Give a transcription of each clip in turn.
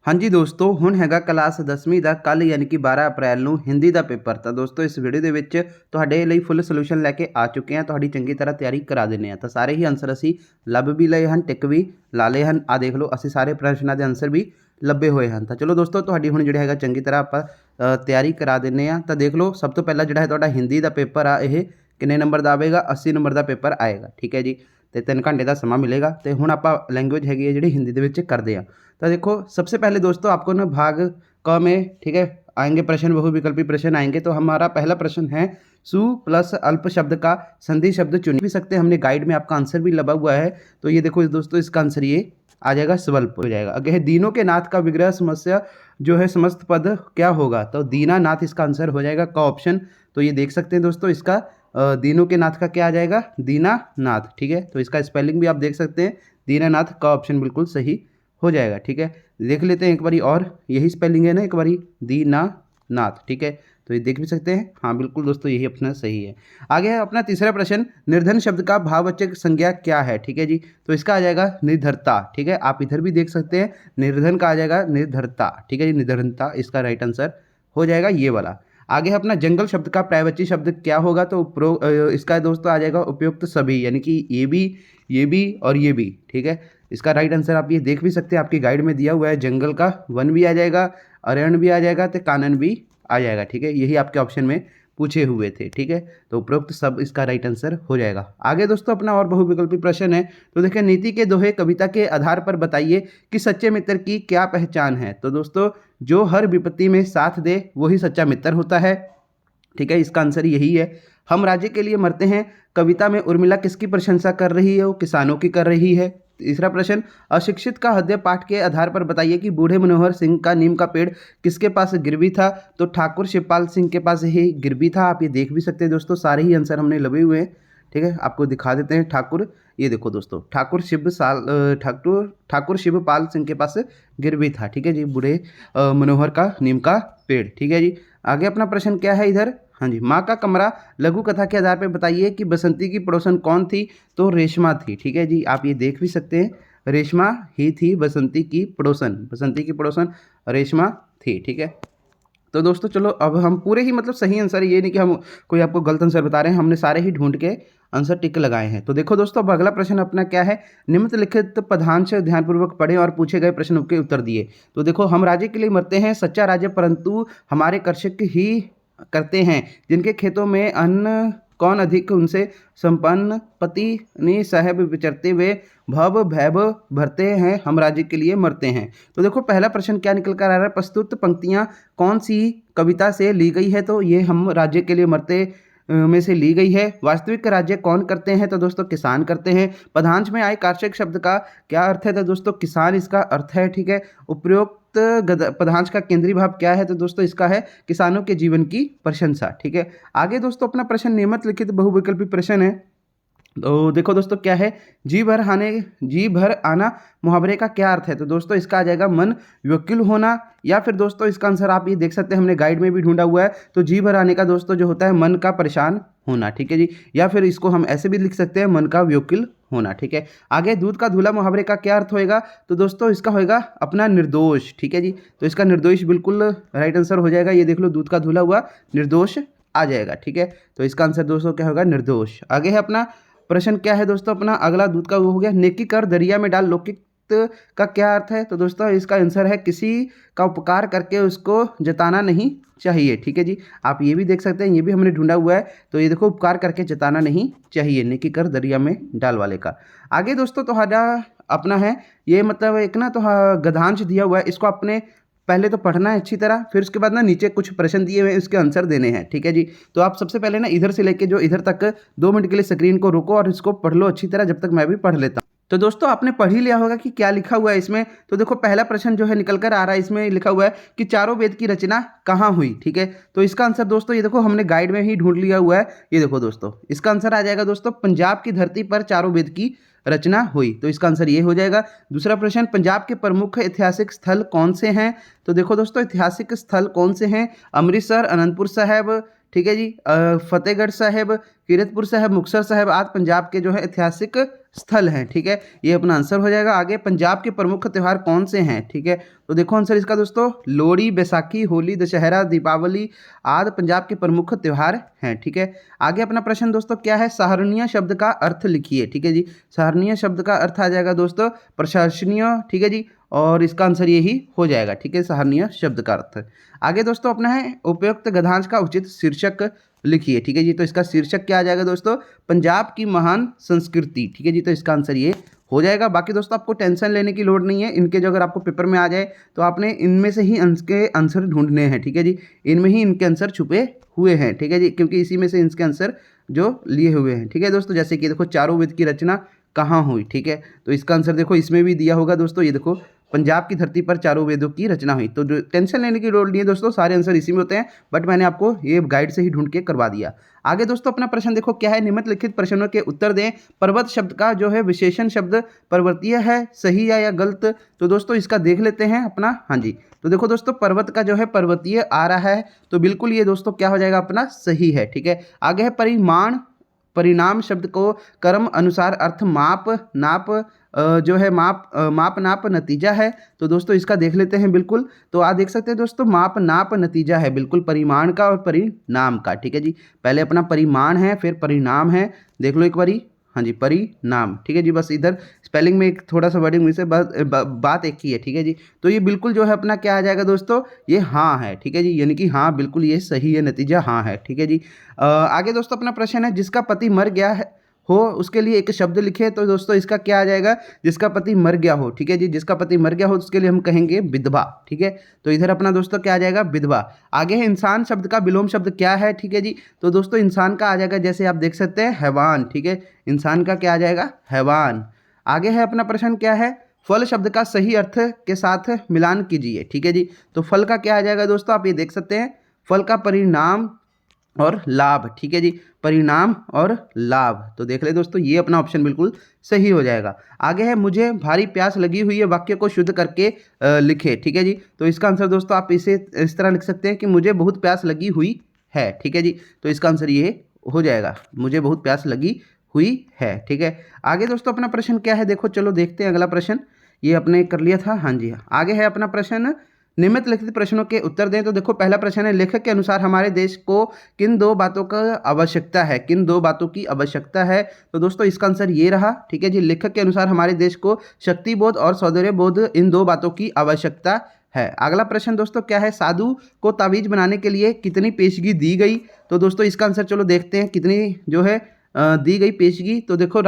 हाँ जी दोस्तों, ਹੁਣ ਹੈਗਾ ਕਲਾਸ 10ਵੀਂ ਦਾ ਕੱਲ ਯਾਨੀ ਕਿ 12 ਅਪ੍ਰੈਲ ਨੂੰ ਹਿੰਦੀ ਦਾ ਪੇਪਰ। ਤਾਂ ਦੋਸਤੋ ਇਸ ਵੀਡੀਓ ਦੇ ਵਿੱਚ ਤੁਹਾਡੇ ਲਈ ਫੁੱਲ ਸੋਲੂਸ਼ਨ ਲੈ ਕੇ ਆ ਚੁੱਕੇ ਹਾਂ, ਤੁਹਾਡੀ ਚੰਗੀ ਤਰ੍ਹਾਂ ਤਿਆਰੀ ਕਰਾ ਦਿੰਦੇ ਹਾਂ। ਤਾਂ ਸਾਰੇ ਹੀ ਆਨਸਰ ਅਸੀਂ ਲੱਭ ਵੀ ਲਏ ਹਨ, ਟਿਕ ਵੀ ਲਾ ਲਏ ਹਨ। ਆ ਦੇਖ ਲਓ, ਅਸੀਂ ਸਾਰੇ ਪ੍ਰਸ਼ਨਾਂ ਦੇ ਆਨਸਰ ਵੀ ਲੱਭੇ ਹੋਏ ਹਨ। ਤਾਂ ਚਲੋ ਦੋਸਤੋ, ਤੁਹਾਡੀ ਹੁਣ ਜਿਹੜਾ ਹੈਗਾ ਚੰਗੀ ਤਰ੍ਹਾਂ ਆਪਾਂ ਤਿਆਰੀ ਕਰਾ ਦਿੰਦੇ ਹਾਂ। ਤਾਂ ਦੇਖ ਲਓ, ਸਭ ਤੋਂ ਪਹਿਲਾਂ ਜਿਹੜਾ ਹੈ ਤੁਹਾਡਾ ਹਿੰਦੀ ਦਾ ਪੇਪਰ ਆ, ਇਹ ਕਿੰਨੇ ਨੰਬਰ ਦਾ ਆਵੇਗਾ? 80 ਨੰਬਰ ਦਾ ਪੇਪਰ ਆਏਗਾ, ਠੀਕ ਹੈ ਜੀ। ਤੇ 3 ਘੰਟੇ ਦਾ ਸਮਾਂ ਮਿलेगा। तो हुण आप लैंग्वेज हैगी है जी हिंदी दे करते हैं। तो देखो, सबसे पहले दोस्तों आपको ना भाग क में, ठीक है, आएंगे प्रश्न, बहुविकल्पी प्रश्न आएंगे। तो हमारा पहला प्रश्न है, सु प्लस अल्प शब्द का संधि शब्द चुन भी सकते हैं। हमने गाइड में आपका आंसर भी लगा हुआ है। तो ये देखो दोस्तों, इसका आंसर ये आ जाएगा, स्वल्प हो जाएगा। आगे है, दीनों के नाथ का विग्रह समस्या जो है समस्त पद क्या होगा? तो दीनानाथ इसका आंसर हो जाएगा, का ऑप्शन। तो ये देख सकते हैं दोस्तों, इसका दीनों के नाथ का क्या आ जाएगा? दीनानाथ, ठीक है। तो इसका स्पेलिंग भी आप देख सकते हैं, दीनानाथ का ऑप्शन बिल्कुल सही हो जाएगा, ठीक है। देख लेते हैं एक बारी और, यही स्पेलिंग है ना, एक बारी दीनानाथ, ठीक है। तो ये देख भी सकते हैं, हाँ बिल्कुल दोस्तों, यही अपना सही है। आगे है अपना तीसरा प्रश्न, निर्धन शब्द का भाववाचक संज्ञा क्या है? ठीक है जी। तो इसका आ जाएगा निर्धरता, ठीक है। आप इधर भी देख सकते हैं, निर्धन का आ जाएगा निर्धरता, ठीक है जी, निर्धनता इसका राइट आंसर हो जाएगा ये वाला। आगे है अपना जंगल शब्द का पर्यायवाची शब्द क्या होगा? तो इसका दोस्तों आ जाएगा उपयुक्त सभी, यानी कि ये भी और ये भी, ठीक है। इसका राइट आंसर आप ये देख भी सकते हैं, आपकी गाइड में दिया हुआ है। जंगल का वन भी आ जाएगा, अरण्य भी आ जाएगा, तो कानन भी आ जाएगा, ठीक है। यही आपके ऑप्शन में पूछे हुए थे, ठीक है। तो उपरोक्त सब इसका राइट आंसर हो जाएगा। आगे दोस्तों अपना और बहुविकल्पी प्रश्न है। तो देखिए, नीति के दोहे कविता के आधार पर बताइए कि सच्चे मित्र की क्या पहचान है? तो दोस्तों, जो हर विपत्ति में साथ दे वही सच्चा मित्र होता है, ठीक है। इसका आंसर यही है। हम राज्य के लिए मरते हैं कविता में उर्मिला किसकी प्रशंसा कर रही है? वो किसानों की कर रही है। तीसरा प्रश्न, अशिक्षित का हृदय पाठ के आधार पर बताइए कि बूढ़े मनोहर सिंह का नीम का पेड़ किसके पास गिरवी था? तो ठाकुर शिवपाल सिंह के पास ही गिरवी था। आप ये देख भी सकते हैं दोस्तों, सारे ही आंसर हमने लगे हुए हैं, ठीक है। आपको दिखा देते हैं, ठाकुर, ये देखो दोस्तों, ठाकुर शिवपाल सिंह के पास गिरवी था, ठीक है जी, बूढ़े मनोहर का नीम का पेड़, ठीक है जी। आगे अपना प्रश्न क्या है इधर? हाँ जी, माँ का कमरा लघु कथा के आधार पर बताइए कि बसंती की पड़ोसन कौन थी? तो रेशमा थी, ठीक है जी। आप ये देख भी सकते हैं, रेशमा ही थी बसंती की पड़ोसन, बसंती की पड़ोसन रेशमा थी, ठीक है। तो दोस्तों चलो, अब हम पूरे ही मतलब सही आंसर, ये नहीं कि हम कोई आपको गलत आंसर बता रहे हैं, हमने सारे ही ढूंढ के आंसर टिक लगाए हैं। तो देखो दोस्तों, अब अगला प्रश्न अपना क्या है, निम्नलिखित पदांश ध्यानपूर्वक पढ़ें और पूछे गए प्रश्नों के उत्तर दिए। तो देखो, हम राज्य के लिए मरते हैं सच्चा राज्य परंतु हमारे कर्षक ही करते हैं, जिनके खेतों में अन्न कौन अधिक उनसे संपन्न पति साहब विचरते हुए भव भैभव भरते हैं, हम राज्य के लिए मरते हैं। तो देखो, पहला प्रश्न क्या निकल कर आ रहा है, प्रस्तुत पंक्तियां कौन सी कविता से ली गई है? तो ये हम राज्य के लिए मरते में से ली गई है। वास्तविक राज्य कौन करते हैं? तो दोस्तों किसान करते हैं। पदांश में आए कार्षक शब्द का क्या अर्थ है? तो दोस्तों किसान इसका अर्थ है, ठीक है। उपरोक्त पदांश का केंद्रीय भाव क्या है? तो दोस्तों इसका है किसानों के जीवन की प्रशंसा, ठीक है। आगे दोस्तों अपना प्रश्न निम्नलिखित बहुविकल्पी प्रश्न है। तो देखो दोस्तों क्या है, जी भर आना मुहावरे का क्या अर्थ है? तो दोस्तों इसका आ जाएगा मन व्याकुल होना, या फिर दोस्तों इसका आंसर आप ये देख सकते हैं, हमने गाइड में भी ढूंढा हुआ है। तो जी भर आने का दोस्तों जो होता है मन का परेशान होना, ठीक है जी। या फिर इसको हम ऐसे भी लिख सकते हैं, मन का व्याकुल होना, ठीक है। आगे दूध का धूला मुहावरे का क्या अर्थ होएगा? तो दोस्तों इसका होएगा अपना निर्दोष, ठीक है जी। तो इसका निर्दोष बिल्कुल राइट आंसर हो जाएगा। ये देख लो, दूध का धूला हुआ निर्दोष आ जाएगा, ठीक है। तो इसका आंसर दोस्तों क्या होगा? निर्दोष। आगे है अपना प्रश्न क्या है दोस्तों अपना अगला, दूध का वो हो गया, नेकी कर दरिया में डाल लौकिक का क्या अर्थ है? तो दोस्तों इसका आंसर है किसी का उपकार करके उसको जताना नहीं चाहिए, ठीक है जी। आप ये भी देख सकते हैं, ये भी हमने ढूंढा हुआ है। तो ये देखो, उपकार करके जताना नहीं चाहिए, नेकी कर दरिया में डाल वाले का। आगे दोस्तों तुम्हारा अपना है, ये मतलब एक ना तो गद्यांश दिया हुआ है, इसको अपने पहले तो पढ़ना है अच्छी तरह, फिर उसके बाद ना नीचे कुछ प्रश्न दिए हुए हैं, उसके आंसर देने हैं, ठीक है जी। तो आप सबसे पहले ना इधर से लेके जो इधर तक 2 मिनट के लिए स्क्रीन को रोको और इसको पढ़ लो अच्छी तरह, जब तक मैं भी पढ़ लेता हूँ। तो दोस्तों आपने पढ़ ही लिया होगा कि क्या लिखा हुआ है इसमें। तो देखो, पहला प्रश्न जो है निकल कर आ रहा है, इसमें लिखा हुआ है कि चारों वेद की रचना कहाँ हुई, ठीक है। तो इसका आंसर दोस्तों ये देखो, हमने गाइड में ही ढूंढ लिया हुआ है। ये देखो दोस्तों, इसका आंसर आ जाएगा दोस्तों, पंजाब की धरती पर चारों वेद की रचना हुई। तो इसका आंसर ये हो जाएगा। दूसरा प्रश्न, पंजाब के प्रमुख ऐतिहासिक स्थल कौन से हैं? तो देखो दोस्तों, ऐतिहासिक स्थल कौन से हैं? अमृतसर, अनंतपुर साहब, ठीक है जी। फतेहगढ़ साहिब, कीरतपुर साहिब, मुक्तसर साहिब आदि पंजाब के जो है ऐतिहासिक स्थल हैं, ठीक है। ये अपना आंसर हो जाएगा। आगे पंजाब के प्रमुख त्यौहार कौन से हैं, ठीक है। तो देखो आंसर इसका दोस्तों, लोहड़ी, बैसाखी, होली, दशहरा, दीपावली आदि पंजाब के प्रमुख त्यौहार हैं, ठीक है। आगे अपना प्रश्न दोस्तों क्या है, सहारनीय शब्द का अर्थ लिखिए, ठीक है जी। सहारनीय शब्द का अर्थ आ जाएगा दोस्तों प्रशंसनीय, ठीक है जी। और इसका आंसर यही हो जाएगा, ठीक है, सहारनीय शब्द का अर्थ। आगे दोस्तों अपना है उपयुक्त गद्यांश का उचित शीर्षक लिखिए, ठीक है जी। तो इसका शीर्षक क्या आ जाएगा दोस्तों, पंजाब की महान संस्कृति, ठीक है जी। तो इसका आंसर ये हो जाएगा। बाकी दोस्तों आपको टेंशन लेने की लोड़ नहीं है, इनके जो अगर आपको पेपर में आ जाए तो आपने इनमें से ही इनके आंसर ढूंढने हैं, ठीक है जी। इनमें ही इनके आंसर छुपे हुए हैं, ठीक है जी, क्योंकि इसी में से इनके आंसर जो लिए हुए हैं, ठीक है दोस्तों। जैसे कि देखो चारों वेद की रचना कहाँ हुई, ठीक है। तो इसका आंसर देखो इसमें भी दिया होगा दोस्तों, ये देखो पंजाब की धरती पर चारों वेदों की रचना हुई। तो टेंशन लेने की लोड़ नहीं है दोस्तों, सारे आंसर इसी में होते हैं, बट मैंने आपको ये गाइड से ही ढूंढ के करवा दिया। आगे दोस्तों अपना प्रश्न देखो क्या है, निम्नलिखित प्रश्नों के उत्तर दें। पर्वत शब्द का जो है विशेषण शब्द पर्वतीय है, सही है या गलत। तो दोस्तों इसका देख लेते हैं अपना, हाँ जी। तो देखो दोस्तों पर्वत का जो है पर्वतीय आ रहा है, तो बिल्कुल ये दोस्तों क्या हो जाएगा अपना, सही है, ठीक है। आगे है परिमाण, परिणाम शब्द को कर्म अनुसार अर्थ माप, नाप जो है माप नाप नतीजा है। तो दोस्तों इसका देख लेते हैं बिल्कुल। तो आप देख सकते हैं दोस्तों माप नाप नतीजा है बिल्कुल परिमाण का और परिणाम का, ठीक है जी। पहले अपना परिमाण है, फिर परिणाम है, देख लो एक बारी, हाँ जी, परिणाम, ठीक है जी। बस इधर स्पेलिंग में एक थोड़ा सा वर्डिंग मिस है, बात एक ही है, ठीक है जी। तो ये बिल्कुल जो है अपना क्या आ जाएगा दोस्तों, ये हाँ है, ठीक है जी, यानी कि हाँ बिल्कुल ये सही है, नतीजा हाँ है, ठीक है जी। आगे दोस्तों अपना प्रश्न है, जिसका पति मर गया है हो उसके लिए एक शब्द लिखे। तो दोस्तों इसका क्या आ जाएगा, जिसका पति मर गया हो, ठीक है जी। जिसका पति मर गया हो उसके लिए हम कहेंगे विधवा, ठीक है। तो इधर अपना दोस्तों क्या आ जाएगा, विधवा। आगे है इंसान शब्द का विलोम शब्द क्या है, ठीक है जी। तो दोस्तों इंसान का आ जाएगा, जैसे आप देख सकते हैं, हैवान, ठीक है। इंसान का क्या आ जाएगा, हैवान। आगे है अपना प्रश्न क्या है, फल शब्द का सही अर्थ के साथ मिलान कीजिए, ठीक है जी। तो फल का क्या आ जाएगा दोस्तों, आप ये देख सकते हैं, फल का परिणाम और लाभ, ठीक है जी, परिणाम और लाभ। तो देख ले दोस्तों ये अपना ऑप्शन बिल्कुल सही हो जाएगा। आगे है मुझे भारी प्यास लगी हुई है, वाक्य को शुद्ध करके लिखे, ठीक है जी। तो इसका आंसर दोस्तों आप इसे इस तरह लिख सकते हैं कि मुझे बहुत प्यास लगी हुई है, ठीक है जी। तो इसका आंसर ये हो जाएगा, मुझे बहुत प्यास लगी हुई है, ठीक है। आगे दोस्तों अपना प्रश्न क्या है, देखो चलो देखते हैं अगला प्रश्न, ये अपने कर लिया था, हाँ जी। आगे है अपना प्रश्न, निम्नलिखित प्रश्नों के उत्तर दें। तो देखो पहला प्रश्न है, लेखक के अनुसार हमारे देश को किन दो बातों का आवश्यकता है, किन दो बातों की आवश्यकता है। तो दोस्तों इसका आंसर ये रहा, ठीक है जी। लेखक के अनुसार हमारे देश को शक्ति बोध और सौंदर्य बोध, इन दो बातों की आवश्यकता है। अगला प्रश्न दोस्तों क्या है, साधु को तावीज बनाने के लिए कितनी पेशगी दी गई। तो दोस्तों इसका आंसर चलो देखते हैं, कितनी जो है दी गई पेशगी। तो देखो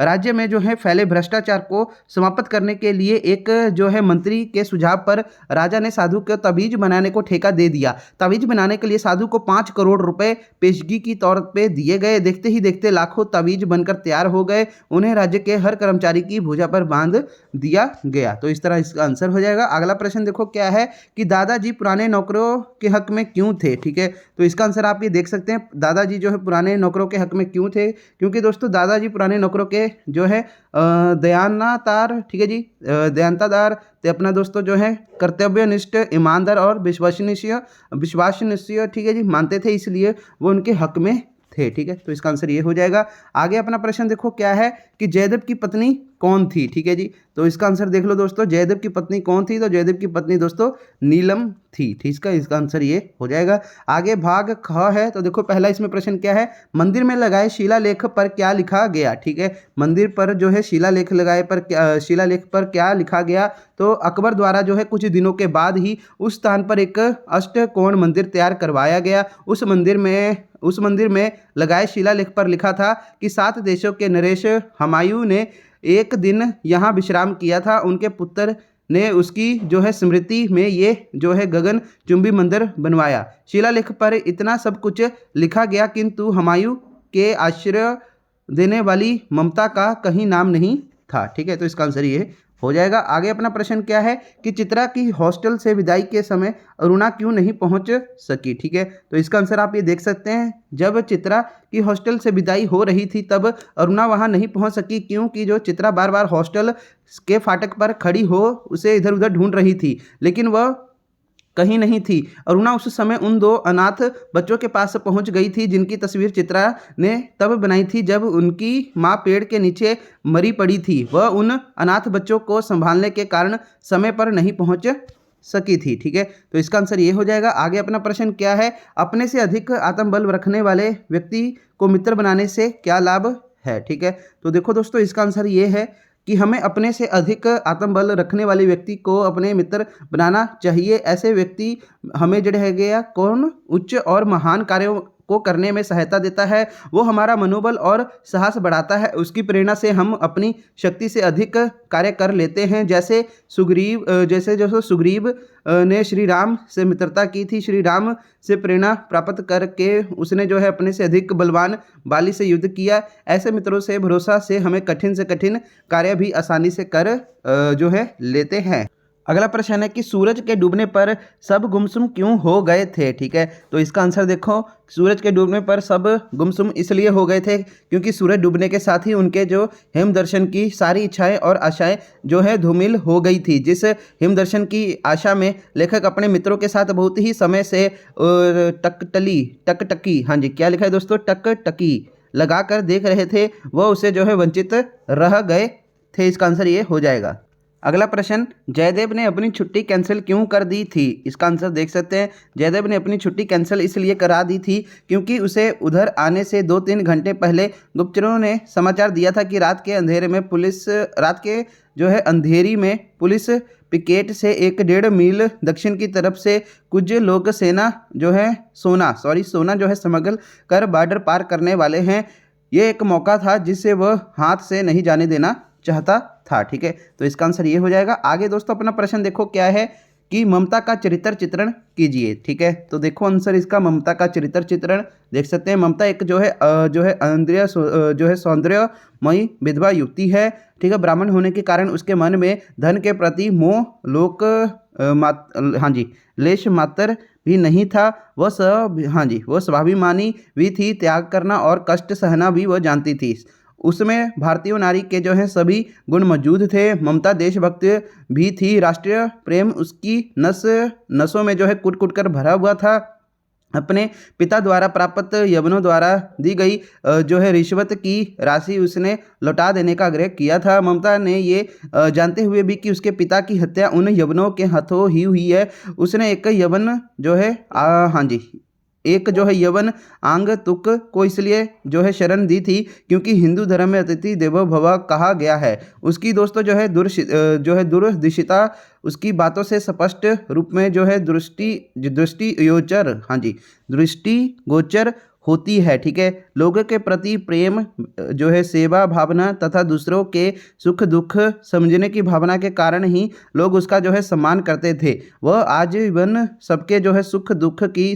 राज्य में जो है फैले भ्रष्टाचार को समाप्त करने के लिए एक जो है मंत्री के सुझाव पर राजा ने साधु को तावीज बनाने को ठेका दे दिया। तावीज बनाने के लिए साधु को 5 करोड़ रुपए पेशगी की तौर पे दिए गए। देखते ही देखते लाखों तावीज बनकर तैयार हो गए, उन्हें राज्य के हर कर्मचारी की भुजा पर बांध दिया गया। तो इस तरह इसका आंसर हो जाएगा। अगला प्रश्न देखो क्या है कि दादाजी पुराने नौकरों के हक में क्यों थे, ठीक है। तो इसका आंसर आप ये देख सकते हैं, दादाजी जो है पुराने नौकरों के हक में क्यों थे, क्योंकि दोस्तों दादाजी पुराने नौकरों के जो है दयानतार, ठीक है जी, दयानतादार ते अपना दोस्तों जो है कर्तव्यनिष्ठ, ईमानदार और विश्वासनीय, ठीक है जी, मानते थे, इसलिए वो उनके हक में थे, ठीक है। तो इसका आंसर ये हो जाएगा। आगे अपना प्रश्न देखो क्या है कि जयदेव की पत्नी कौन थी, ठीक है जी। तो इसका आंसर देख लो दोस्तों, जयदेव की पत्नी कौन थी। तो जयदेव की पत्नी दोस्तों नीलम थी, ठीक है। इसका आंसर ये हो जाएगा। आगे भाग ख है, तो देखो पहला इसमें प्रश्न क्या है, मंदिर में लगाए शिलालेख पर क्या लिखा गया, ठीक है। मंदिर पर जो है शिलालेख पर क्या लिखा गया। तो अकबर द्वारा जो है कुछ दिनों के बाद ही उस स्थान पर एक अष्टकोण मंदिर तैयार करवाया गया। उस मंदिर में लगाए शिलालेख पर लिखा था कि 7 देशों के नरेश हुमायूं ने एक दिन यहाँ विश्राम किया था। उनके पुत्र ने उसकी जो है स्मृति में ये जो है गगन चुंबी मंदिर बनवाया। शिलालेख पर इतना सब कुछ लिखा गया, किंतु हुमायूं के आश्रय देने वाली ममता का कहीं नाम नहीं था, ठीक है। तो इसका आंसर ये हो जाएगा। आगे अपना प्रश्न क्या है कि चित्रा की हॉस्टल से विदाई के समय अरुणा क्यों नहीं पहुंच सकी, ठीक है। तो इसका आंसर आप ये देख सकते हैं, जब चित्रा की हॉस्टल से विदाई हो रही थी तब अरुणा वहां नहीं पहुंच सकी, क्योंकि जो चित्रा बार बार हॉस्टल के फाटक पर खड़ी हो उसे इधर उधर ढूंढ रही थी, लेकिन वह कहीं नहीं थी। अरुणा उस समय उन 2 अनाथ बच्चों के पास पहुंच गई थी जिनकी तस्वीर चित्रा ने तब बनाई थी जब उनकी माँ पेड़ के नीचे मरी पड़ी थी। वह उन अनाथ बच्चों को संभालने के कारण समय पर नहीं पहुंच सकी थी। ठीक है, तो इसका आंसर ये हो जाएगा। आगे अपना प्रश्न क्या है, अपने से अधिक आत्मबल रखने वाले व्यक्ति को मित्र बनाने से क्या लाभ है। ठीक है, तो देखो दोस्तों, इसका आंसर ये है कि हमें अपने से अधिक आत्मबल रखने वाले व्यक्ति को अपने मित्र बनाना चाहिए। ऐसे व्यक्ति हमें जो है गया कौन उच्च और महान कार्यों को करने में सहायता देता है। वो हमारा मनोबल और साहस बढ़ाता है। उसकी प्रेरणा से हम अपनी शक्ति से अधिक कार्य कर लेते हैं। जैसे सुग्रीव ने श्री राम से मित्रता की थी। श्री राम से प्रेरणा प्राप्त करके उसने जो है अपने से अधिक बलवान बाली से युद्ध किया। ऐसे मित्रों से भरोसा से हमें कठिन से कठिन कार्य भी आसानी से कर जो है लेते हैं। अगला प्रश्न है कि सूरज के डूबने पर सब गुमसुम क्यों हो गए थे। ठीक है, तो इसका आंसर देखो, सूरज के डूबने पर सब गुमसुम इसलिए हो गए थे क्योंकि सूरज डूबने के साथ ही उनके जो हिम दर्शन की सारी इच्छाएं और आशाएं जो है धूमिल हो गई थी। जिस हिम दर्शन की आशा में लेखक अपने मित्रों के साथ बहुत ही समय से टकटकी, हाँ जी, क्या लिखा है दोस्तों, टकटकी लगा कर देख रहे थे, वह उसे जो है वंचित रह गए थे। इसका आंसर ये हो जाएगा। अगला प्रश्न, जयदेव ने अपनी छुट्टी कैंसिल क्यों कर दी थी। इसका आंसर देख सकते हैं, जयदेव ने अपनी छुट्टी कैंसिल इसलिए करा दी थी क्योंकि उसे उधर आने से 2-3 घंटे पहले गुप्तचरों ने समाचार दिया था कि रात के अंधेरी में पुलिस पिकेट से 1-1.5 मील दक्षिण की तरफ से कुछ लोग सोना जो है स्मगल कर बॉर्डर पार करने वाले हैं। ये एक मौका था जिसे वह हाथ से नहीं जाने देना चाहता था। ठीक है, तो इसका आंसर ये हो जाएगा। आगे दोस्तों अपना प्रश्न देखो क्या है कि ममता का चरित्र चित्रण कीजिए। ठीक है, तो देखो आंसर इसका, ममता का चरित्र चित्रण देख सकते हैं। ममता एक जो है सौंदर्यमयी विधवा युवती है। ठीक है, ब्राह्मण होने के कारण उसके मन में धन के प्रति मोह लेश मात्र भी नहीं था। वह स्वाभिमानी भी थी, त्याग करना और कष्ट सहना भी वह जानती थी। उसमें भारतीय नारी के जो है सभी गुण मौजूद थे। ममता देशभक्त भी थी। राष्ट्रीय प्रेम उसकी नसों में जो है कूट कूट कर भरा हुआ था। अपने पिता द्वारा प्राप्त यवनों द्वारा दी गई जो है रिश्वत की राशि उसने लौटा देने का आग्रह किया था। ममता ने ये जानते हुए भी कि उसके पिता की हत्या उन यवनों के हाथों ही हुई है, उसने एक यवन आंग तुक को इसलिए जो है शरण दी थी क्योंकि हिंदू धर्म में अतिथि देवो भव कहा गया है। उसकी दोस्तों जो है दूरदिशिता उसकी बातों से स्पष्ट रूप में जो है दृष्टिगोचर होती है। ठीक है, लोगों के प्रति प्रेम जो है सेवा भावना तथा दूसरों के सुख दुख समझने की भावना के कारण ही लोग उसका जो है सम्मान करते थे। वह आजीवन सबके जो है सुख दुख की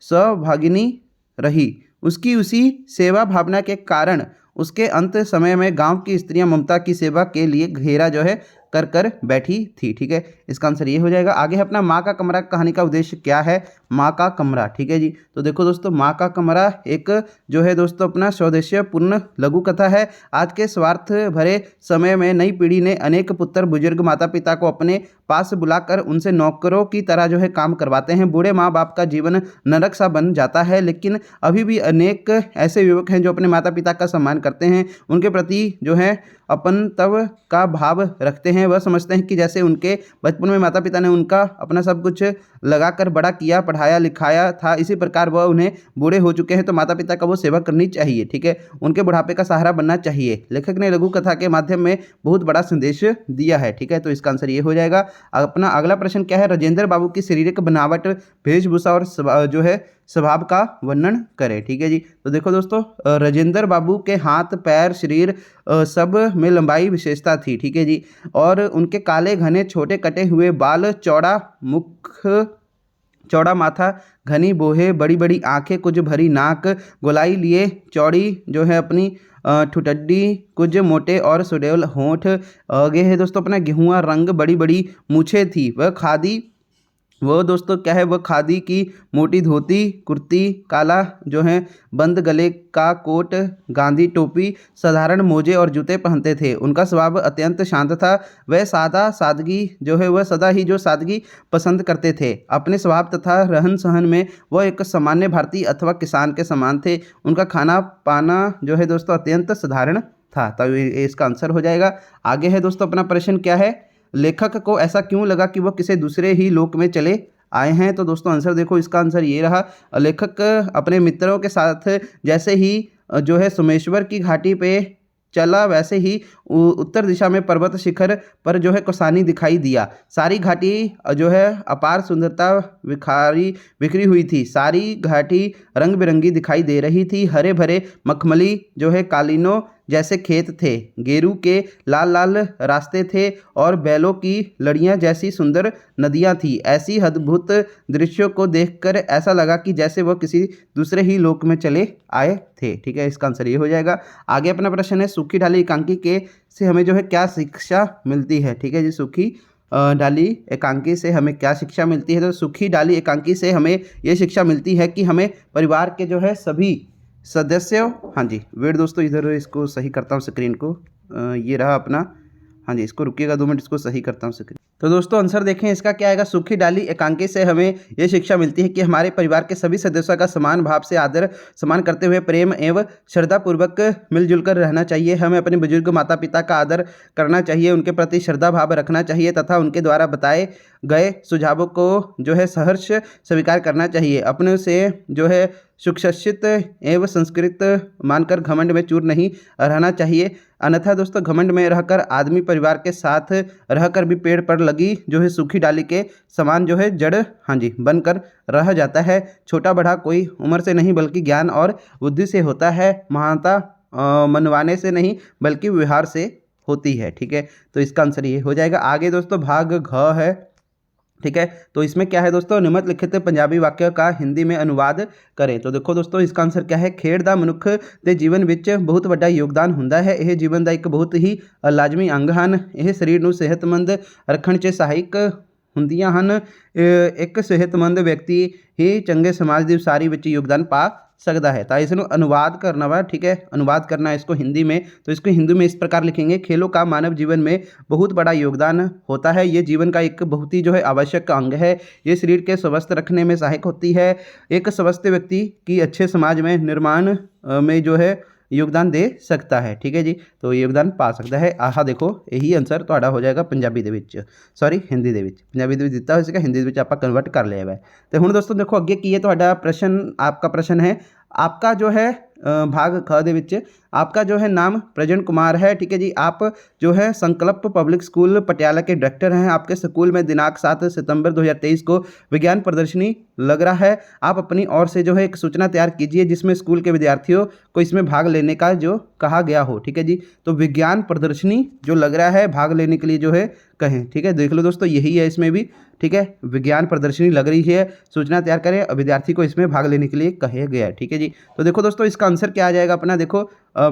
स्वभागिनी रही। उसकी उसी सेवा भावना के कारण उसके अंत समय में गांव की स्त्रियां ममता की सेवा के लिए घेरा जो है कर बैठी थी। ठीक है, इसका आंसर ये हो जाएगा। आगे है अपना माँ का कमरा कहानी का उद्देश्य क्या है। माँ का कमरा, ठीक है जी, तो देखो दोस्तों, माँ का कमरा एक जो है दोस्तों अपना स्वदेशीय पूर्ण लघु कथा है। आज के स्वार्थ भरे समय में नई पीढ़ी ने अनेक पुत्र बुजुर्ग माता पिता को अपने पास बुलाकर उनसे नौकरों की तरह जो है काम करवाते हैं। बूढ़े माँ बाप का जीवन नरक सा बन जाता है, लेकिन अभी भी अनेक ऐसे युवक हैं जो अपने माता पिता का सम्मान करते हैं, उनके प्रति जो है अपनत्व का भाव रखते हैं। वह समझते हैं कि जैसे उनके बचपन में माता पिता ने उनका अपना सब कुछ लगाकर बड़ा किया, पढ़ाया लिखाया था, इसी प्रकार वह उन्हें बूढ़े हो चुके हैं तो माता पिता का वो सेवा करनी चाहिए। ठीक है, उनके बुढ़ापे का सहारा बनना चाहिए। लेखक ने लघु कथा के माध्यम में बहुत बड़ा संदेश दिया है। ठीक है, तो इसका आंसर ये हो जाएगा। अपना अगला प्रश्न क्या है, राजेंद्र बाबू की शारीरिक बनावट, वेशभूषा और जो है स्वभाव का वर्णन करें। ठीक है जी, तो देखो दोस्तों, राजेंद्र बाबू के हाथ पैर शरीर सब में लंबाई विशेषता थी। ठीक है जी, और उनके काले घने छोटे कटे हुए बाल, चौड़ा मुख, चौड़ा माथा, घनी बोहे, बड़ी बड़ी आंखें, कुछ भरी नाक, गोलाई लिए चौड़ी जो है अपनी ठुटड्डी, कुछ मोटे और सुडौल होंठ। आगे है दोस्तों अपना गेहुआ रंग, बड़ी बड़ी मूछें थी। वह खादी वो दोस्तों क्या है, वो खादी की मोटी धोती, कुर्ती, काला जो है बंद गले का कोट, गांधी टोपी, साधारण मोजे और जूते पहनते थे। उनका स्वभाव अत्यंत शांत था। वह सादगी जो है वह सदा ही जो सादगी पसंद करते थे। अपने स्वभाव तथा रहन सहन में वह एक सामान्य भारतीय अथवा किसान के समान थे। उनका खाना पाना जो है दोस्तों अत्यंत साधारण था। तो ये इसका आंसर हो जाएगा। आगे है दोस्तों अपना प्रश्न क्या है, लेखक को ऐसा क्यों लगा कि वह किसी दूसरे ही लोक में चले आए हैं। तो दोस्तों आंसर देखो, इसका आंसर ये रहा, लेखक अपने मित्रों के साथ जैसे ही जो है सोमेश्वर की घाटी पे चला, वैसे ही उत्तर दिशा में पर्वत शिखर पर जो है कौसानी दिखाई दिया। सारी घाटी जो है अपार सुंदरता बिखरी हुई थी। सारी घाटी रंग बिरंगी दिखाई दे रही थी। हरे भरे मखमली जो है कालीनों जैसे खेत थे, गेरू के लाल लाल रास्ते थे और बैलों की लड़ियां जैसी सुंदर नदियां थी। ऐसी अद्भुत दृश्यों को देखकर ऐसा लगा कि जैसे वह किसी दूसरे ही लोक में चले आए थे। ठीक है, इसका आंसर ये हो जाएगा। आगे अपना प्रश्न है, सूखी ढाली एकांकी के से हमें जो है क्या शिक्षा मिलती है। ठीक है जी, सूखी डाली एकांकी से हमें क्या शिक्षा मिलती है। तो सूखी डाली एकांकी से हमें ये शिक्षा मिलती है कि हमें परिवार के जो है सभी सदस्यों, हाँ जी वेट दोस्तों, इधर इसको सही करता हूँ स्क्रीन को, ये रहा अपना, हाँ जी इसको रुकिएगा 2 मिनट, इसको सही करता हूँ स्क्रीन। तो दोस्तों आंसर देखें इसका क्या आएगा, सूखी डाली एकांकी से हमें यह शिक्षा मिलती है कि हमारे परिवार के सभी सदस्यों का समान भाव से आदर सम्मान करते हुए प्रेम एवं श्रद्धापूर्वक मिलजुल कर रहना चाहिए। हमें अपने बुजुर्ग माता पिता का आदर करना चाहिए, उनके प्रति श्रद्धा भाव रखना चाहिए तथा उनके द्वारा बताए गए सुझावों को जो है सहर्ष स्वीकार करना चाहिए। अपने से जो है सुशिक्षित एवं संस्कृत मानकर घमंड में चूर नहीं रहना चाहिए, अन्यथा दोस्तों घमंड में रहकर आदमी परिवार के साथ रहकर भी पेड़ पर लगी जो है सूखी डाली के समान जो है जड़, हाँ जी, बनकर रह जाता है। छोटा बड़ा कोई उम्र से नहीं बल्कि ज्ञान और बुद्धि से होता है, महानता मनवाने से नहीं बल्कि व्यवहार से होती है। ठीक है, तो इसका आंसर ये हो जाएगा। आगे दोस्तों भाग घ है। ठीक है, तो इसमें क्या है दोस्तों, निम्नलिखित पंजाबी वाक्य का हिंदी में अनुवाद करें। तो देखो दोस्तों इसका आंसर क्या है, खेड ਦਾ ਮਨੁੱਖ ਦੇ ਜੀਵਨ ਵਿੱਚ ਬਹੁਤ ਵੱਡਾ ਯੋਗਦਾਨ ਹੁੰਦਾ ਹੈ। ਇਹ ਜੀਵਨ ਦਾ ਇੱਕ ਬਹੁਤ ਹੀ ਲਾਜ਼ਮੀ ਅੰਗ ਹਨ। ਇਹ ਸਰੀਰ ਨੂੰ ਸਿਹਤਮੰਦ ਰੱਖਣ 'ਚ ਸਹਾਇਕ ਹੁੰਦੀਆਂ ਹਨ। ਇੱਕ ਸਿਹਤਮੰਦ ਵਿਅਕਤੀ ਹੀ ਚੰਗੇ ਸਮਾਜ ਦੀ ਉਸਾਰੀ ਵਿੱਚ ਯੋਗਦਾਨ ਪਾ सकता है। तो इसको अनुवाद करना हुआ, ठीक है, अनुवाद करना है इसको हिंदी में। तो इसको हिंदी में इस प्रकार लिखेंगे, खेलों का मानव जीवन में बहुत बड़ा योगदान होता है। ये जीवन का एक बहुत ही जो है आवश्यक अंग है। ये शरीर के स्वस्थ रखने में सहायक होती है। एक स्वस्थ व्यक्ति की अच्छे समाज में निर्माण में जो है योगदान दे सकता है। ठीक है जी, तो योगदान पा सकता है। आहा देखो यही आंसर ਤੁਹਾਡਾ ਹੋ ਜਾਏਗਾ ਪੰਜਾਬੀ ਦੇ ਵਿੱਚ, ਸੌਰੀ ਹਿੰਦੀ ਦੇ ਵਿੱਚ। ਪੰਜਾਬੀ ਦੇ ਵਿੱਚ ਦਿੱਤਾ ਹੋਇਆ ਸੀਗਾ, ਹਿੰਦੀ ਦੇ ਵਿੱਚ ਆਪਾਂ ਕਨਵਰਟ ਕਰ ਲਿਆ ਹੈ। ਤੇ ਹੁਣ ਦੋਸਤੋ ਦੇਖੋ ਅੱਗੇ ਕੀ ਹੈ ਤੁਹਾਡਾ ਪ੍ਰਸ਼ਨ, आपका प्रश्न है, आपका जो है भाग ख ਦੇ ਵਿੱਚ आपका जो है नाम प्रजन कुमार है। ठीक है जी, आप जो है संकल्प पब्लिक स्कूल पटियाला के डायरेक्टर हैं। आपके स्कूल में दिनांक 7 सितंबर 2023 को विज्ञान प्रदर्शनी लग रहा है। आप अपनी ओर से जो है एक सूचना तैयार कीजिए जिसमें स्कूल के विद्यार्थियों को इसमें भाग लेने का जो कहा गया हो। ठीक है जी, तो विज्ञान प्रदर्शनी जो लग रहा है भाग लेने के लिए जो है कहें। ठीक है, देख लो दोस्तों यही है इसमें भी। ठीक है, विज्ञान प्रदर्शनी लग रही है, सूचना तैयार करें, विद्यार्थी को इसमें भाग लेने के लिए कहा गया है। ठीक है जी, तो देखो दोस्तों इसका आंसर क्या आ जाएगा अपना, देखो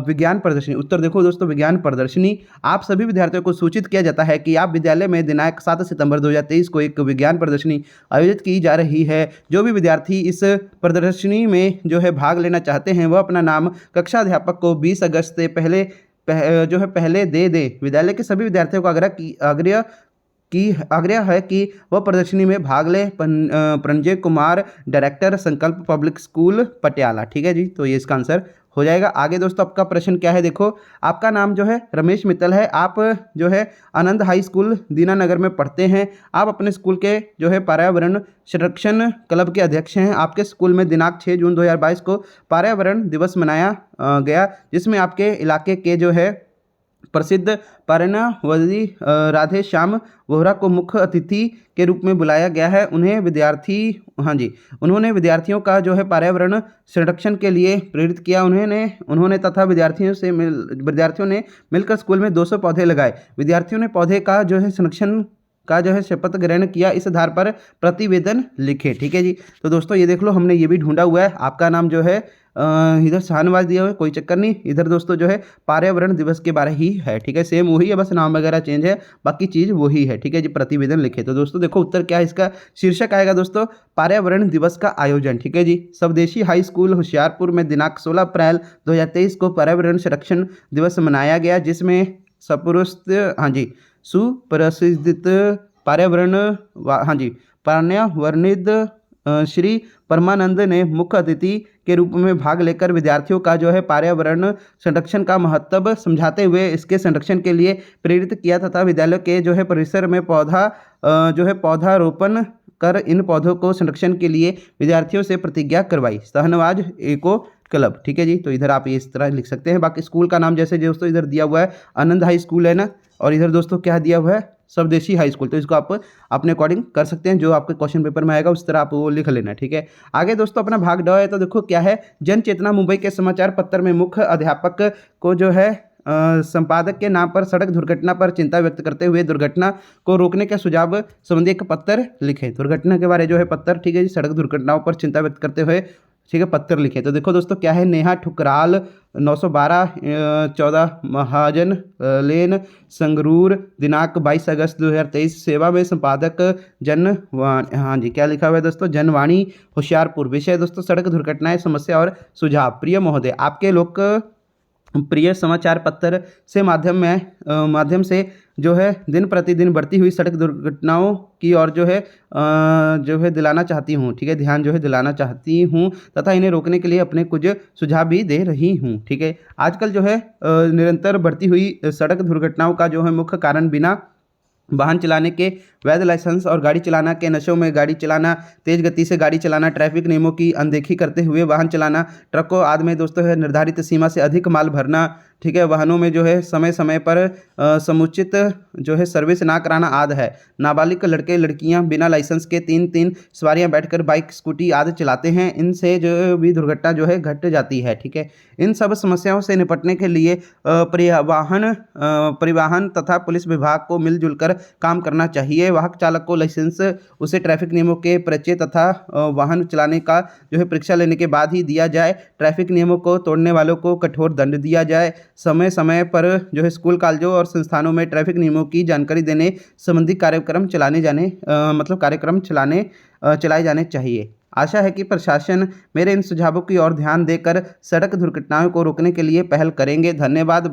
विज्ञान प्रदर्शनी। उत्तर देखो दोस्तों विज्ञान प्रदर्शनी, आप सभी विद्यार्थियों को सूचित किया जाता है कि आप विद्यालय में दिनांक 7 सितंबर 2023 को एक विज्ञान प्रदर्शनी आयोजित की जा रही है। जो भी विद्यार्थी इस प्रदर्शनी में जो है भाग लेना चाहते हैं वह अपना नाम कक्षा अध्यापक को 20 अगस्त से पहले दे दें। विद्यालय के सभी विद्यार्थियों को आग्रह है कि वह प्रदर्शनी में भाग लें। प्रंजय कुमार, डायरेक्टर संकल्प पब्लिक स्कूल पटियाला। ठीक है जी, तो ये इसका आंसर हो जाएगा। आगे दोस्तों आपका प्रश्न क्या है, देखो आपका नाम जो है रमेश मित्तल है। आप जो है आनंद हाई स्कूल दीनानगर में पढ़ते हैं। आप अपने स्कूल के जो है पर्यावरण संरक्षण क्लब के अध्यक्ष हैं। आपके स्कूल में दिनांक 6 जून 2022 को पर्यावरण दिवस मनाया गया, जिसमें आपके इलाके के जो है प्रसिद्ध पर्यावरणवादी राधे श्याम वोहरा को मुख्य अतिथि के रूप में बुलाया गया है। उन्होंने विद्यार्थियों का जो है पर्यावरण संरक्षण के लिए प्रेरित किया। उन्होंने तथा विद्यार्थियों ने मिलकर स्कूल में 200 पौधे लगाए। विद्यार्थियों ने पौधे का जो है संरक्षण का जो है शपथ ग्रहण किया, इस आधार पर प्रतिवेदन लिखें। ठीक है जी। तो दोस्तों ये देख लो हमने ये भी ढूंढा हुआ है। आपका नाम जो है इधर शाहनवाज दिया हुआ है, कोई चक्कर नहीं। इधर दोस्तों जो है पर्यावरण दिवस के बारे ही है। ठीक है, सेम वही है, बस नाम वगैरह चेंज है, बाकी चीज़ वही है। ठीक है जी, प्रतिवेदन लिखे। तो दोस्तों देखो उत्तर क्या है इसका, शीर्षक आएगा दोस्तों पर्यावरण दिवस का आयोजन। ठीक है जी, स्वदेशी हाई स्कूल होशियारपुर में दिनांक 16 अप्रैल 2023 को पर्यावरण संरक्षण दिवस मनाया गया, जिसमें सपुरस्त हाँ जी सुप्रसिद्ध पर्यावरण हाँ जी पर्यावरणिद श्री परमानंद ने मुख्य अतिथि के रूप में भाग लेकर विद्यार्थियों का जो है पर्यावरण संरक्षण का महत्व समझाते हुए इसके संरक्षण के लिए प्रेरित किया तथा विद्यालय के जो है परिसर में पौधारोपण कर इन पौधों को संरक्षण के लिए विद्यार्थियों से प्रतिज्ञा करवाई। शाहनवाज एको क्लब। ठीक है जी, तो इधर आप ये इस तरह लिख सकते हैं। बाकी स्कूल का नाम जैसे दोस्तों इधर दिया हुआ है आनंद हाई स्कूल है ना, और इधर दोस्तों क्या दिया हुआ है स्वदेशी हाई स्कूल। तो इसको आप अपने अकॉर्डिंग कर सकते हैं, जो आपके क्वेश्चन पेपर में आएगा उस तरह आप वो लिख लेना। ठीक है, आगे दोस्तों अपना भाग ड है। तो देखो क्या है, जन चेतना मुंबई के समाचार पत्र में मुख्य अध्यापक को जो है संपादक के नाम पर सड़क दुर्घटना पर चिंता व्यक्त करते हुए दुर्घटना को रोकने के सुझाव संबंधी एक पत्र लिखे। दुर्घटना के बारे जो है पत्र, ठीक है जी, सड़क दुर्घटनाओं पर चिंता व्यक्त करते हुए ठीक है पत्र लिखे। तो देखो दोस्तों क्या है, नेहा ठुकराल 912 14 महाजन लेन संगरूर दिनांक 22 अगस्त 2023 सेवा में संपादक हाँ जी क्या लिखा हुआ है दोस्तों, जनवाणी होशियारपुर। विषय दोस्तों सड़क दुर्घटनाएं समस्या और सुझाव। प्रिय महोदय, आपके लोक प्रिय समाचार पत्र से माध्यम से जो है दिन प्रतिदिन बढ़ती हुई सड़क दुर्घटनाओं की और जो है दिलाना चाहती हूँ। ठीक है, ध्यान जो है दिलाना चाहती हूँ तथा इन्हें रोकने के लिए अपने कुछ सुझाव भी दे रही हूँ। ठीक है, आजकल जो है निरंतर बढ़ती हुई सड़क दुर्घटनाओं का जो है मुख्य कारण बिना वाहन चलाने के वैध लाइसेंस और गाड़ी चलाना के नशों में गाड़ी चलाना, तेज गति से गाड़ी चलाना, ट्रैफिक नियमों की अनदेखी करते हुए वाहन चलाना, ट्रकों आदि में दोस्तों है निर्धारित सीमा से अधिक माल भरना, ठीक है, वाहनों में जो है समय समय पर समुचित जो है सर्विस ना कराना आदि है। नाबालिग लड़के लड़कियां बिना लाइसेंस के तीन सवारियां बैठकर बाइक स्कूटी आदि चलाते हैं, इनसे जो भी दुर्घटना जो है घट जाती है। ठीक है, इन सब समस्याओं से निपटने के लिए परिवहन तथा पुलिस विभाग को मिलजुल कर काम करना चाहिए। वाहक चालक को लाइसेंस उसे ट्रैफिक नियमों के परिचय तथा वाहन चलाने का जो है परीक्षा लेने के बाद ही दिया जाए। ट्रैफिक नियमों को तोड़ने वालों को कठोर दंड दिया जाए। समय समय पर जो है स्कूल कॉलेजों और संस्थानों में ट्रैफिक नियमों की जानकारी देने संबंधी कार्यक्रम चलाए जाने चाहिए। आशा है कि प्रशासन मेरे इन सुझावों की ओर ध्यान देकर सड़क दुर्घटनाओं को रोकने के लिए पहल करेंगे। धन्यवाद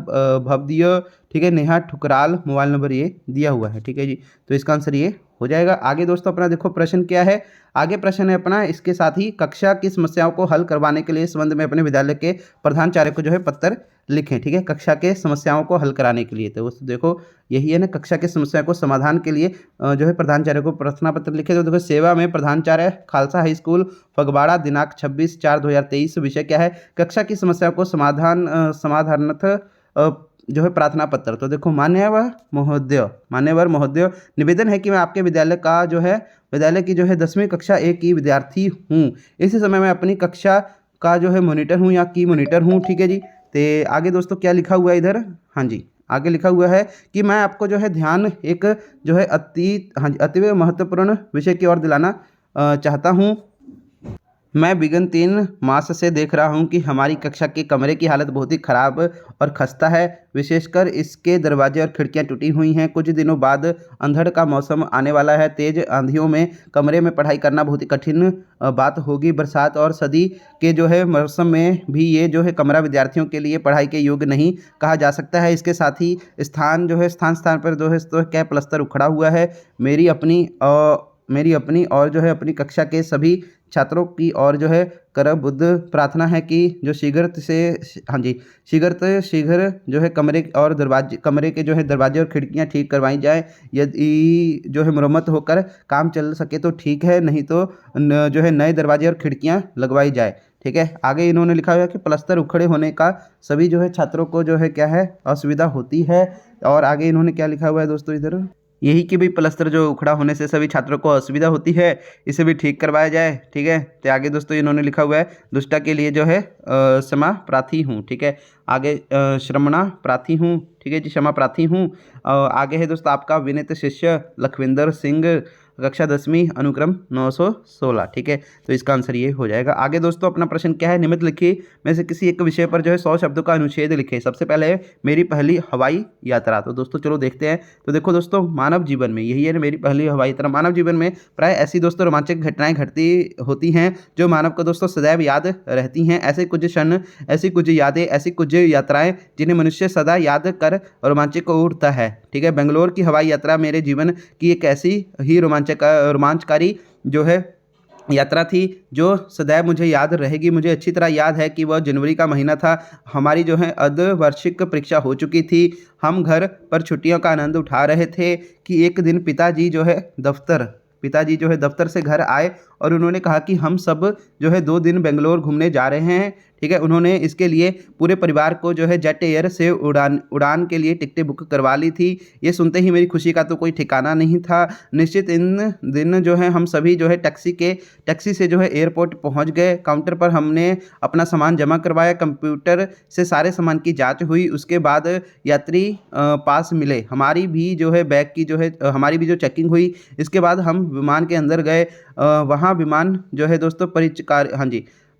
भवदीय। ठीक है, नेहा ठुकराल, मोबाइल नंबर ये दिया हुआ है। ठीक है जी, तो इसका आंसर ये हो जाएगा। आगे दोस्तों अपना देखो प्रश्न क्या है, आगे प्रश्न है अपना इसके साथ ही कक्षा की समस्याओं को हल करवाने के लिए इस संबंध में अपने विद्यालय के प्रधानाचार्य को जो है पत्र लिखें। ठीक है, कक्षा के समस्याओं को हल कराने के लिए। तो देखो यही है ना, कक्षा की समस्या को समाधान के लिए जो है प्रधानाचार्य को प्रार्थना पत्र लिखे। तो देखो सेवा में प्रधानाचार्य खालसा हाई स्कूल फगवाड़ा दिनांक 26/4/2023। विषय क्या है, कक्षा की समस्या को समाधानार्थ जो है प्रार्थना पत्र। तो देखो मान्यवर महोदय, निवेदन है कि मैं आपके विद्यालय की जो है 10वीं कक्षा A की विद्यार्थी हूँ। इसी समय मैं अपनी कक्षा का जो है मॉनिटर हूँ या की मॉनिटर हूँ। ठीक है जी, तो आगे दोस्तों क्या लिखा हुआ है इधर, हाँ जी आगे लिखा हुआ है कि मैं आपको जो है ध्यान एक जो है अति महत्वपूर्ण विषय की ओर दिलाना चाहता हूँ। मैं विगत 3 मास से देख रहा हूं कि हमारी कक्षा के कमरे की हालत बहुत ही ख़राब और खस्ता है। विशेषकर इसके दरवाजे और खिड़कियां टूटी हुई हैं। कुछ दिनों बाद अंधड़ का मौसम आने वाला है। तेज़ आंधियों में कमरे में पढ़ाई करना बहुत ही कठिन बात होगी। बरसात और सर्दी के जो है मौसम में भी ये जो है कमरा विद्यार्थियों के लिए पढ़ाई के योग्य नहीं कहा जा सकता है। इसके साथ ही स्थान पर जो है तो क्या प्लस्तर उखड़ा हुआ है। मेरी अपनी और जो है अपनी कक्षा के सभी छात्रों की और जो है करबुद्ध प्रार्थना है कि जो शीघ्र जो है कमरे के जो है दरवाजे और खिड़कियां ठीक करवाई जाए। यदि जो है मरम्मत होकर काम चल सके तो ठीक है, नहीं तो जो है नए दरवाजे और खिड़कियां लगवाई जाए। ठीक है, आगे इन्होंने लिखा हुआ है कि प्लस्तर उखड़े होने का सभी जो है छात्रों को जो है क्या है असुविधा होती है। और आगे इन्होंने क्या लिखा हुआ है दोस्तों इधर, यही कि भाई प्लस्तर जो उखड़ा होने से सभी छात्रों को असुविधा होती है, इसे भी ठीक करवाया जाए। ठीक है, तो आगे दोस्तों इन्होंने लिखा हुआ है दुष्टा के लिए जो है क्षमा प्रार्थी हूँ। ठीक है, आगे श्रमणा प्रार्थी हूँ। ठीक है जी, क्षमा प्रार्थी हूँ। आगे है दोस्तों आपका विनीत शिष्य लखविंदर सिंह, कक्षा 10वीं, अनुक्रम 916। ठीक है, तो इसका आंसर ये हो जाएगा। आगे दोस्तों अपना प्रश्न क्या है, निम्नलिखित लिखिए में से किसी एक विषय पर जो है 100 शब्दों का अनुच्छेद लिखे। सबसे पहले है मेरी पहली हवाई यात्रा। तो दोस्तों चलो देखते हैं। तो देखो दोस्तों, मानव जीवन में यही है ना, मेरी पहली हवाई यात्रा। मानव जीवन में प्राय ऐसी दोस्तों रोमांचक घटनाएं घटती होती हैं जो मानव को दोस्तों सदैव याद रहती हैं। ऐसे कुछ क्षण, ऐसी कुछ यादें, ऐसी कुछ यात्राएं जिन्हें मनुष्य सदा याद कर रोमांचित उठता है। ठीक है, बेंगलोर की हवाई यात्रा मेरे जीवन की एक ऐसी ही रोमांचकारी जो है यात्रा थी जो सदैव मुझे याद रहेगी। मुझे अच्छी तरह याद है कि वह जनवरी का महीना था। हमारी जो है अर्धवार्षिक परीक्षा हो चुकी थी। हम घर पर छुट्टियों का आनंद उठा रहे थे कि एक दिन पिताजी जो है दफ्तर से घर आए और उन्होंने कहा कि हम सब जो है 2 दिन बेंगलोर घूमने जा रहे हैं। ठीक है, उन्होंने इसके लिए पूरे परिवार को जो है जेट एयर से उड़ान के लिए टिकटें बुक करवा ली थी। ये सुनते ही मेरी खुशी का तो कोई ठिकाना नहीं था। निश्चित इन दिन जो है हम सभी जो है टैक्सी से जो है एयरपोर्ट पहुंच गए। काउंटर पर हमने अपना सामान जमा करवाया। कंप्यूटर से सारे सामान की जांच हुई। उसके बाद यात्री पास मिले। हमारी भी जो चेकिंग हुई। इसके बाद हम विमान के अंदर गए। वहाँ विमान जो है दोस्तों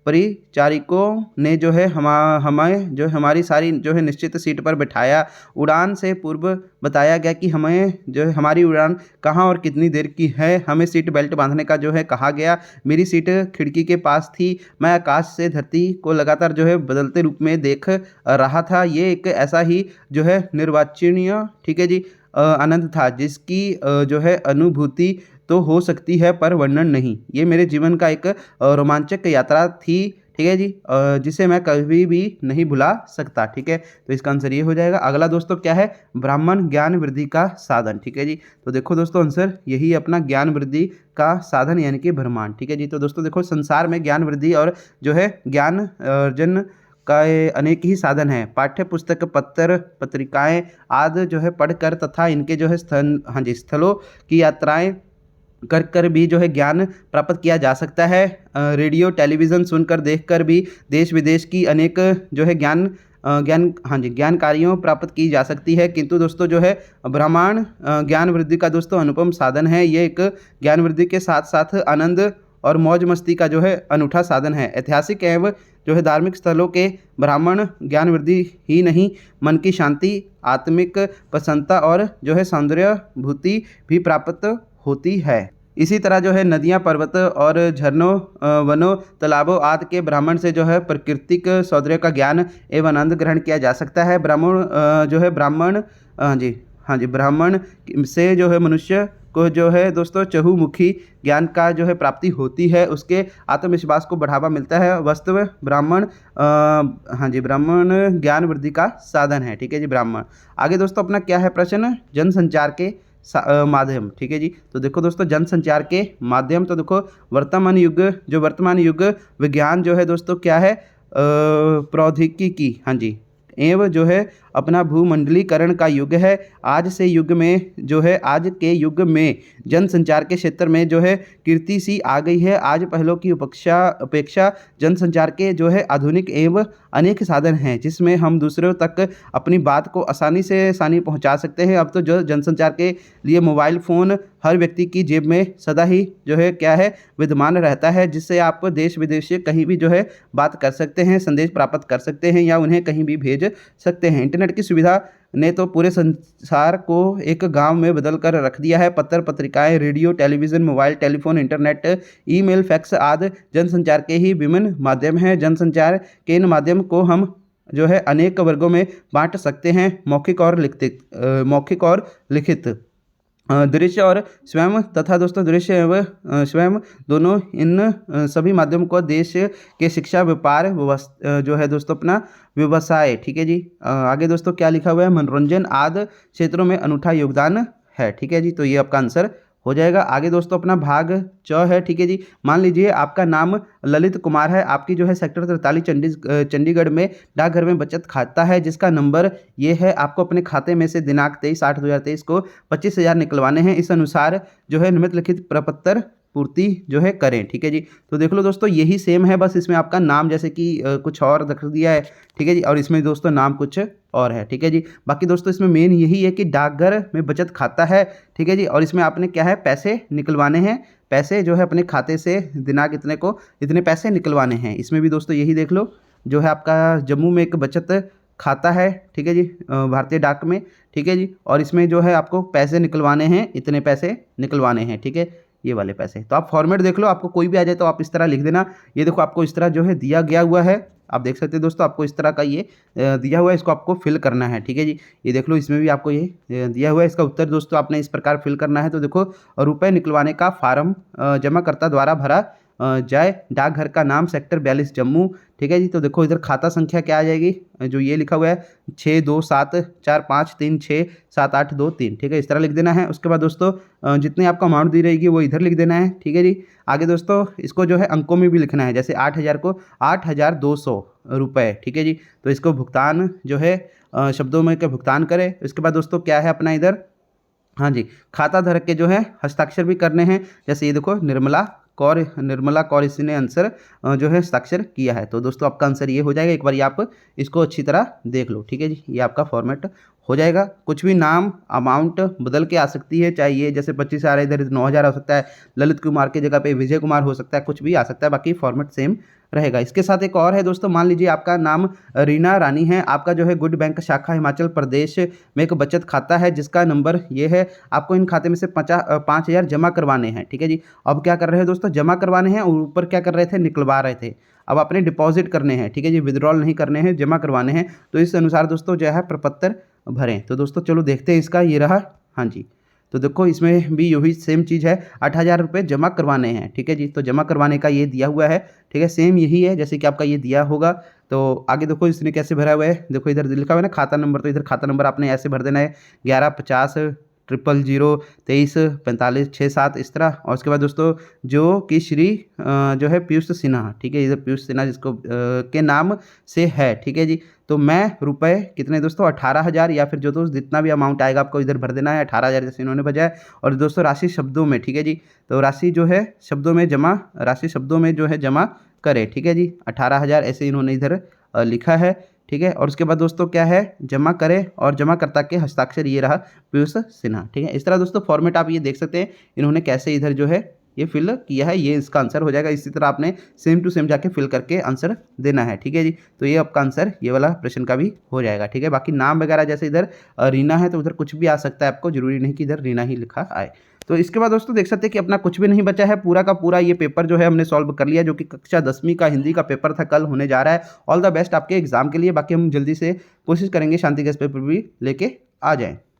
परिचारिकों ने जो है हमें जो हमारी सारी जो है निश्चित सीट पर बिठाया। उड़ान से पूर्व बताया गया कि हमें जो है हमारी उड़ान कहाँ और कितनी देर की है। हमें सीट बेल्ट बांधने का जो है कहा गया। मेरी सीट खिड़की के पास थी। मैं आकाश से धरती को लगातार जो है बदलते रूप में देख रहा था। ये एक ऐसा ही जो है निर्वाचनीय, ठीक है जी, आनंद था जिसकी जो है अनुभूति तो हो सकती है पर वर्णन नहीं। ये मेरे जीवन का एक रोमांचक यात्रा थी। ठीक है जी, जिसे मैं कभी भी नहीं भुला सकता। ठीक है, तो इसका आंसर ये हो जाएगा। अगला दोस्तों क्या है, ब्राह्मण ज्ञान वृद्धि का साधन। ठीक है जी, तो देखो दोस्तों आंसर यही अपना ज्ञान वृद्धि का साधन यानी कि ब्रह्मांड। ठीक है जी, तो दोस्तों देखो संसार में ज्ञान वृद्धि और जो है ज्ञान अर्जन का अनेक ही साधन हैं। पाठ्य पुस्तक, पत्र पत्रिकाएं आदि जो है पढ़कर तथा इनके जो है स्थलों की यात्राएं कर भी जो है ज्ञान प्राप्त किया जा सकता है। रेडियो टेलीविज़न सुनकर देखकर भी देश विदेश की अनेक जो है ज्ञानकारियों प्राप्त की जा सकती है। किंतु दोस्तों जो है ब्राह्मण ज्ञान वृद्धि का दोस्तों अनुपम साधन है। ये एक ज्ञान वृद्धि के साथ साथ आनंद और मौज मस्ती का जो है अनूठा साधन है। ऐतिहासिक एवं जो है धार्मिक स्थलों के ब्राह्मण ज्ञान वृद्धि ही नहीं, मन की शांति, आत्मिक प्रसन्नता और जो है सौंदर्यभूति भी प्राप्त होती है। इसी तरह जो है नदियाँ, पर्वत और झरनों, वनों, तालाबों आदि के ब्राह्मण से जो है प्राकृतिक सौंदर्य का ज्ञान एवं आनंद ग्रहण किया जा सकता है। ब्राह्मण से जो है मनुष्य को जो है दोस्तों चहुमुखी ज्ञान का जो है प्राप्ति होती है। उसके आत्मविश्वास को बढ़ावा मिलता है। वास्तव ब्राह्मण ज्ञान वृद्धि का साधन है। ठीक है जी, ब्राह्मण। आगे दोस्तों अपना क्या है प्रश्न, जनसंचार के माध्यम। ठीक है जी, तो देखो दोस्तों जनसंचार के माध्यम, तो देखो वर्तमान युग विज्ञान जो है दोस्तों क्या है, प्रौद्योगिकी, हाँ जी, एवं जो है अपना भूमंडलीकरण का युग है। आज के युग में जनसंचार के क्षेत्र में जो है कीर्ति सी आ गई है। आज पहलों की अपेक्षा जनसंचार के जो है आधुनिक एवं अनेक साधन हैं जिसमें हम दूसरों तक अपनी बात को आसानी पहुंचा सकते हैं। अब तो जो जनसंचार के लिए मोबाइल फ़ोन हर व्यक्ति की जेब में सदा ही जो है क्या है विद्यमान रहता है, जिससे आप देश विदेश से कहीं भी जो है बात कर सकते हैं, संदेश प्राप्त कर सकते हैं या उन्हें कहीं भी भेज सकते हैं। इंटरनेट की सुविधा ने तो पूरे संसार को एक गांव में बदल कर रख दिया है। पत्र पत्रिकाएं, radio television, mobile telephone, internet, email, fax आदि जनसंचार के ही विभिन्न माध्यम हैं। जनसंचार के इन माध्यम को हम जो है अनेक वर्गों में बांट सकते हैं, मौखिक और लिखित, दृश्य और स्वयं तथा दोस्तों दृश्य एवं स्वयं दोनों। इन सभी माध्यम को देश के शिक्षा, व्यापार, जो है दोस्तों अपना व्यवसाय। ठीक है जी, आगे दोस्तों क्या लिखा हुआ है, मनोरंजन आदि क्षेत्रों में अनूठा योगदान है। ठीक है जी, तो ये आपका आंसर हो जाएगा। आगे दोस्तों अपना भाग च है, ठीक है जी। मान लीजिए आपका नाम ललित कुमार है, आपकी जो है सेक्टर 43 चंडीगढ़ में डाकघर में बचत खाता है, जिसका नंबर ये है। आपको अपने खाते में से दिनांक 23/8/2023 को 25,000 निकलवाने हैं। इस अनुसार जो है निम्नलिखित प्रपत्र पूर्ति जो है करें, ठीक है जी। तो देख लो दोस्तों यही सेम है, बस इसमें आपका नाम जैसे कि कुछ और रख दिया है, ठीक है जी, और इसमें दोस्तों नाम कुछ और है, ठीक है जी। बाकी दोस्तों इसमें मेन यही है कि डाकघर में बचत खाता है, ठीक है जी, और इसमें आपने क्या है पैसे निकलवाने हैं, पैसे जो है अपने खाते से दिनांक इतने को इतने पैसे निकलवाने हैं। इसमें भी दोस्तों यही देख लो, जो है आपका जम्मू में एक बचत खाता है, ठीक है जी, भारतीय डाक में, ठीक है जी, और इसमें जो है आपको पैसे निकलवाने हैं, इतने पैसे निकलवाने हैं, ठीक है, ये वाले पैसे। तो आप फॉर्मेट देख लो, आपको कोई भी आ जाए तो आप इस तरह लिख देना। ये देखो आपको इस तरह जो है दिया गया हुआ है, आप देख सकते हैं दोस्तों, आपको इस तरह का ये दिया हुआ है, इसको आपको फिल करना है, ठीक है जी। ये देख लो इसमें भी आपको ये दिया हुआ है, इसका उत्तर दोस्तों आपने इस प्रकार फिल करना है। तो देखो रुपए निकलवाने का फार्म जमाकर्ता द्वारा भरा जाए, डाकघर का नाम सेक्टर 42 जम्मू, ठीक है जी। तो देखो इधर खाता संख्या क्या आ जाएगी, जो ये लिखा हुआ है 627453678223, ठीक है, इस तरह लिख देना है। उसके बाद दोस्तों जितने आपका अमाउंट दी रहेगी वो इधर लिख देना है, ठीक है जी। आगे दोस्तों इसको जो है अंकों में भी लिखना है, जैसे 8,000 को 8,200 रुपये, ठीक है जी। तो इसको भुगतान जो है शब्दों में के भुगतान करें। इसके बाद दोस्तों क्या है अपना इधर, हाँ जी, खाता धारक के जो है हस्ताक्षर भी करने हैं, जैसे ये देखो निर्मला कौर इसने आंसर जो है हस्ताक्षर किया है। तो दोस्तों आपका आंसर ये हो जाएगा, एक बार आप इसको अच्छी तरह देख लो, ठीक है जी। ये आपका फॉर्मेट हो जाएगा। कुछ भी नाम अमाउंट बदल के आ सकती है, चाहे ये जैसे 25 आ रहा है, इधर 9,000 हो सकता है, ललित कुमार की जगह पे विजय कुमार हो सकता है, कुछ भी आ सकता है, बाकी फॉर्मेट सेम रहेगा। इसके साथ एक और है दोस्तों, मान लीजिए आपका नाम रीना रानी है, आपका जो है गुड बैंक शाखा हिमाचल प्रदेश में एक बचत खाता है, जिसका नंबर ये है। आपको इन खाते में से 5,000 जमा करवाने हैं, ठीक है जी। अब क्या कर रहे हैं दोस्तों, जमा करवाने हैं, और ऊपर क्या कर रहे थे, निकलवा रहे थे। अब आपने डिपॉजिट करने हैं, ठीक है जी, विड्रॉल नहीं करने हैं, जमा करवाने हैं। तो इस अनुसार दोस्तों जो है प्रपत्र भरें। तो दोस्तों चलो देखते हैं इसका, ये रहा, हाँ जी। तो देखो इसमें भी यही सेम चीज़ है, 8,000 रुपये जमा करवाने हैं, ठीक है जी। तो जमा करवाने का ये दिया हुआ है, ठीक है, सेम यही है जैसे कि आपका ये दिया होगा। तो आगे देखो इसने कैसे भरा हुआ है, देखो इधर लिखा हुआ है ना खाता नंबर, तो इधर खाता नंबर आपने ऐसे भर देना है 1150000045 इस तरह। और उसके बाद दोस्तों जो कि श्री जो है पीयूष सिन्हा, ठीक है, इधर पीयूष सिन्हा जिसको के नाम से है, ठीक है जी। तो मैं रुपए कितने दोस्तों 18,000, या फिर जो दोस्त जितना भी अमाउंट आएगा आपको इधर भर देना है 18,000 जैसे इन्होंने बजाय। और दोस्तों राशि शब्दों में, ठीक है जी, तो राशि जो है शब्दों में जमा, राशि शब्दों में जो है जमा करें, ठीक है जी। 18,000 ऐसे इन्होंने इधर लिखा है, ठीक है। और उसके बाद दोस्तों क्या है, जमा करें, और जमाकर्ता के हस्ताक्षर ये रहा पीयूष सिन्हा, ठीक है। इस तरह दोस्तों फॉर्मेट आप ये देख सकते हैं, इन्होंने कैसे इधर जो है ये फिल किया है, ये इसका आंसर हो जाएगा। इसी तरह आपने सेम टू सेम जाके फिल करके आंसर देना है, ठीक है जी। तो ये आपका आंसर ये वाला प्रश्न का भी हो जाएगा, ठीक है। बाकी नाम वगैरह जैसे इधर रीना है तो उधर कुछ भी आ सकता है, आपको जरूरी नहीं कि इधर रीना ही लिखा आए। तो इसके बाद दोस्तों देख सकते हैं कि अपना कुछ भी नहीं बचा है, पूरा का पूरा ये पेपर जो है हमने सॉल्व कर लिया, जो कि कक्षा 10वीं का हिंदी का पेपर था, कल होने जा रहा है। ऑल द बेस्ट आपके एग्जाम के लिए। बाकी हम जल्दी से कोशिश करेंगे शांति गैस पेपर भी लेके आ जाएं।